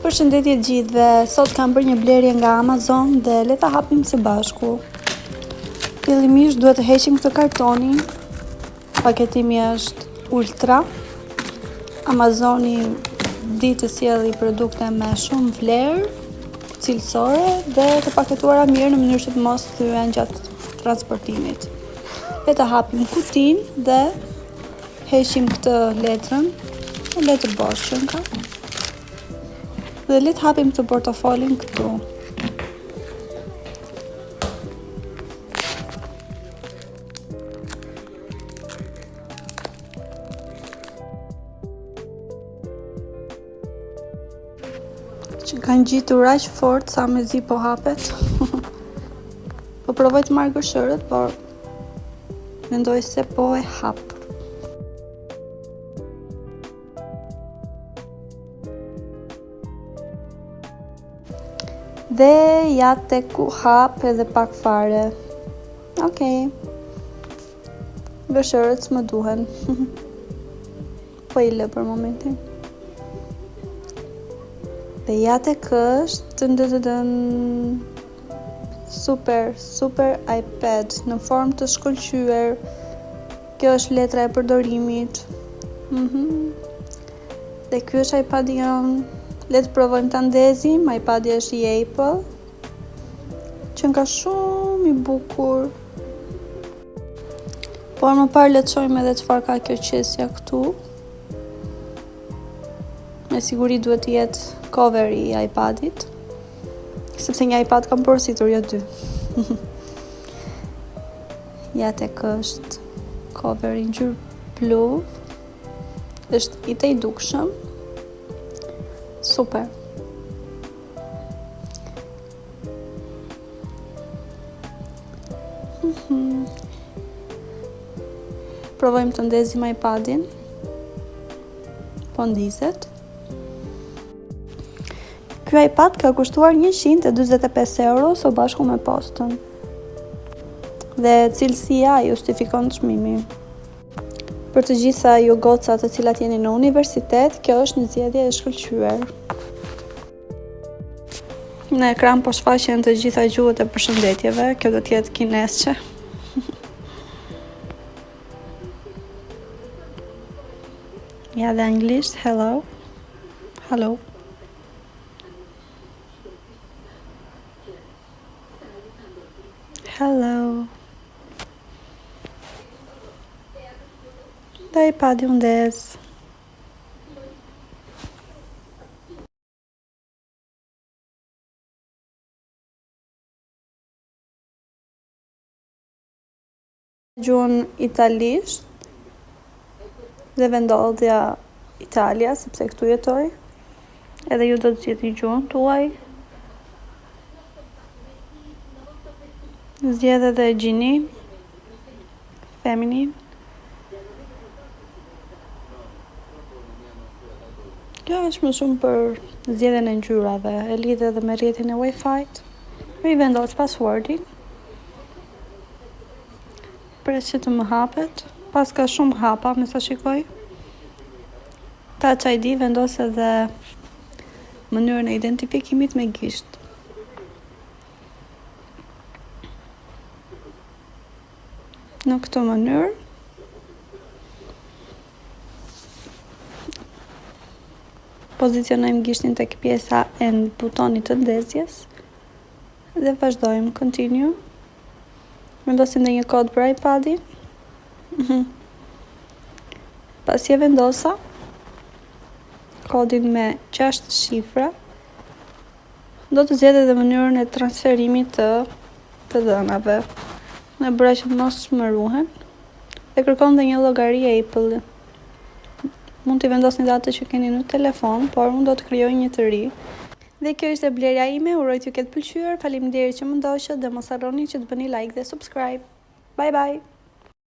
Përshëndetje gjithëve, sot kam bërë një blerje nga Amazon dhe le ta hapim së bashku. Fillimisht duhet të heqim këtë kartonin. Paketimi është ultra. Amazoni di të sjellë produkte me shumë vlerë cilësore dhe të paketuara mirë në mënyrë që të mos thyen gjatë transportimit. Le ta hapim kutinë dhe heqim këtë letrën, letër bosh që ka. Dhe le të hapim të portofolin këtu. Që kanë gjitur aq fort sa mezi po hapet. Po provoj të marr gëshërët, por mendoj se po e hap. Dhe ja te ku hap edhe pak fare. Okej. Gëshërët s'më duhen. Po i lë për momentin. Dhe ja te kështë super iPad në formë të shkëlqyer. Kjo është letra e përdorimit. Dhe ky është iPad-i jonë. Le të provojmë ta ndezim. iPad-i është i Apple, që nga shumë i bukur. Por më parë le të shohim edhe çfarë ka kjo qesja këtu. Me siguri duhet të jetë coveri i iPad-it, sepse një iPad kam porositur, jo dy. Ja tek është coveri ngjyrë blu. Është i të dukshëm. Super. Provojmë të ndezim iPad-in. Po ndizet. Ky iPad ka kushtuar 145 euro së bashku me postën. Dhe cilësia justifikon çmimin. Për të gjitha ju gocat të cilat jeni në universitet, kjo është një zgjedhje e shkëlqyer. Në ekran po shfaqen të gjitha gjuhët e përshëndetjeve, kjo do të jetë kinesçe. Ja dhe anglisht, hello. Hello. Hello. Dhe iPad-i u ndez. Gjuhën italisht dhe vendodhja Italia, sepse këtu jetoj. Edhe ju do të zgjidhni gjuhën tuaj. Zgjedh edhe gjini, feminin. Kjo është më shumë për zgjedhjen e ngjyrave, e lidh edhe me rrjetin e Wi-Fi-t. I vendos passwordin. Pres që të më hapet, pas ka shumë hapa, me sa shikoj. Touch ID vendos edhe mënyrën e identifikimit me gisht. Në këtë mënyrë pozicionojmë gishtin tek pjesa e butonit të ndezjes dhe vazhdojmë continue. Vendosim dhe një kod për iPad-in. Pasi e vendosa kodin me 6 shifra, do të zgjedh edhe mënyrën e transferimit të dhënave. Në bëra që mos më ruhen. Dhe kërkon dhe një llogari Apple. Mund t'i vendosni dhe atë që keni në telefon, por unë do të krijoj një të ri. Dhe kjo ishte blerja ime, uroj t'ju ketë pëlqyer. Faleminderit që më ndoqët dhe mos harroni që të bëni like dhe subscribe. Bye bye.